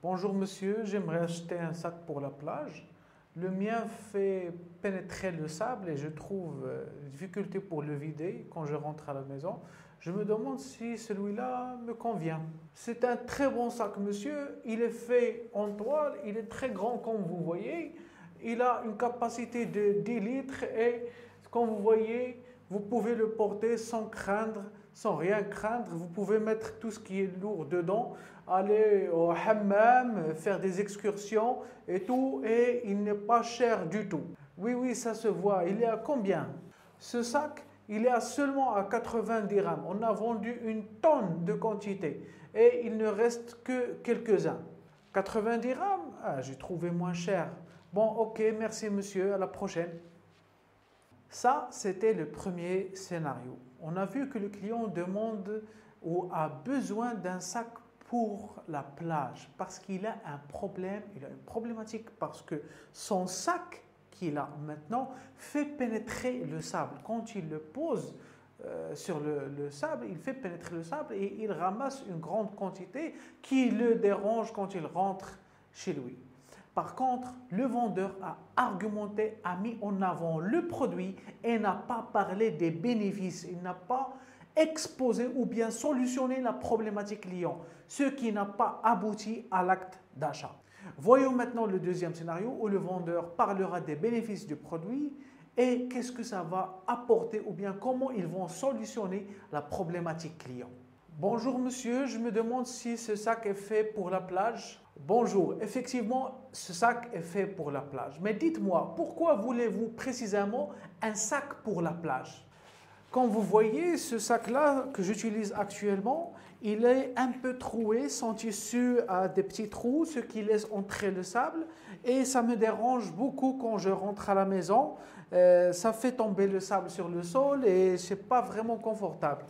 Bonjour monsieur, j'aimerais acheter un sac pour la plage. Le mien fait pénétrer le sable et je trouve difficulté pour le vider quand je rentre à la maison. Je me demande si celui-là me convient. C'est un très bon sac monsieur, il est fait en toile, il est très grand comme vous voyez. Il a une capacité de 10 litres et comme vous voyez, vous pouvez le porter sans craindre, sans rien craindre. Vous pouvez mettre tout ce qui est lourd dedans, aller au hammam, faire des excursions et tout, et il n'est pas cher du tout. Oui, oui, ça se voit. Il est à combien? Ce sac, il est seulement à 90 dirhams. On a vendu une tonne de quantité et il ne reste que quelques-uns. 80 dirhams? Ah, j'ai trouvé moins cher. Bon, ok, merci monsieur, à la prochaine. Ça, c'était le premier scénario. On a vu que le client demande ou a besoin d'un sac pour la plage parce qu'il a un problème, il a une problématique parce que son sac qu'il a maintenant fait pénétrer le sable. Quand il le pose sur le sable, il fait pénétrer le sable et il ramasse une grande quantité qui le dérange quand il rentre chez lui. Par contre, le vendeur a argumenté, a mis en avant le produit et n'a pas parlé des bénéfices. Il n'a pas exposé ou bien solutionné la problématique client, ce qui n'a pas abouti à l'acte d'achat. Voyons maintenant le deuxième scénario où le vendeur parlera des bénéfices du produit et qu'est-ce que ça va apporter ou bien comment ils vont solutionner la problématique client. Bonjour monsieur, je me demande si ce sac est fait pour la plage. Bonjour, effectivement, ce sac est fait pour la plage. Mais dites-moi, pourquoi voulez-vous précisément un sac pour la plage? Comme vous voyez, ce sac-là que j'utilise actuellement, il est un peu troué, son tissu a des petits trous, ce qui laisse entrer le sable. Et ça me dérange beaucoup quand je rentre à la maison. Ça fait tomber le sable sur le sol et ce n'est pas vraiment confortable.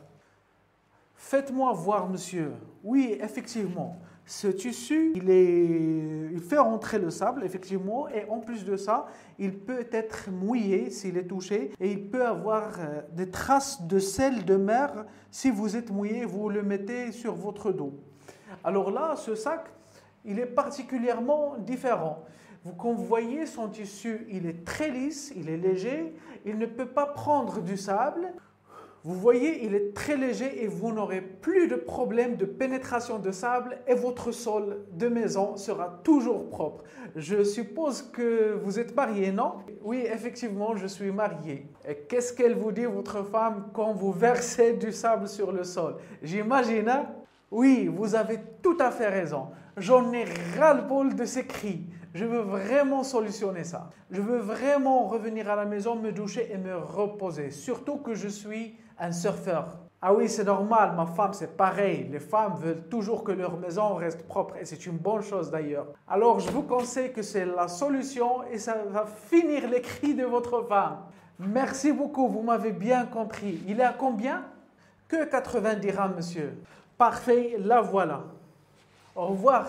Faites-moi voir, monsieur. Oui, effectivement, ce tissu, il fait rentrer le sable, effectivement, et en plus de ça, il peut être mouillé s'il est touché, et il peut avoir des traces de sel de mer. Si vous êtes mouillé, vous le mettez sur votre dos. Alors là, ce sac, il est particulièrement différent. Comme vous voyez, son tissu, il est très lisse, il est léger, il ne peut pas prendre du sable. Vous voyez, il est très léger et vous n'aurez plus de problème de pénétration de sable et votre sol de maison sera toujours propre. Je suppose que vous êtes marié, non? Oui, effectivement, je suis marié. Et qu'est-ce qu'elle vous dit, votre femme, quand vous versez du sable sur le sol? J'imagine, hein? Oui, vous avez tout à fait raison. J'en ai ras-le-bol de ces cris. Je veux vraiment solutionner ça. Je veux vraiment revenir à la maison, me doucher et me reposer. Surtout que je suis un surfeur. Ah oui, c'est normal, ma femme c'est pareil. Les femmes veulent toujours que leur maison reste propre et c'est une bonne chose d'ailleurs. Alors je vous conseille que c'est la solution et ça va finir les cris de votre femme. Merci beaucoup, vous m'avez bien compris. Il est à combien? Que 90 dirhams, monsieur. Parfait, la voilà. Au revoir.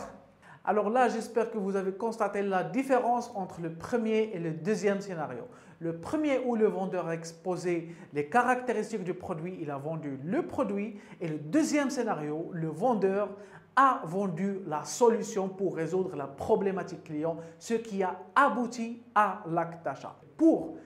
Alors là, j'espère que vous avez constaté la différence entre le premier et le deuxième scénario. Le premier où le vendeur a exposé les caractéristiques du produit, il a vendu le produit. Et le deuxième scénario, le vendeur a vendu la solution pour résoudre la problématique client, ce qui a abouti à l'acte d'achat. Pour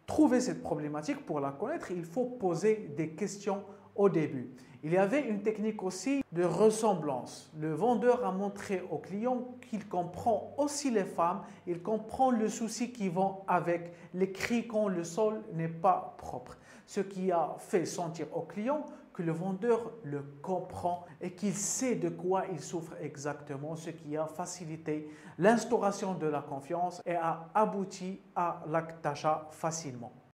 trouver cette problématique, pour la connaître, il faut poser des questions au début. Il y avait une technique aussi de ressemblance. Le vendeur a montré au client qu'il comprend aussi les femmes, il comprend le souci qui vont avec les cris quand le sol n'est pas propre. Ce qui a fait sentir au client que le vendeur le comprend et qu'il sait de quoi il souffre exactement, ce qui a facilité l'instauration de la confiance et a abouti à l'acte d'achat facilement.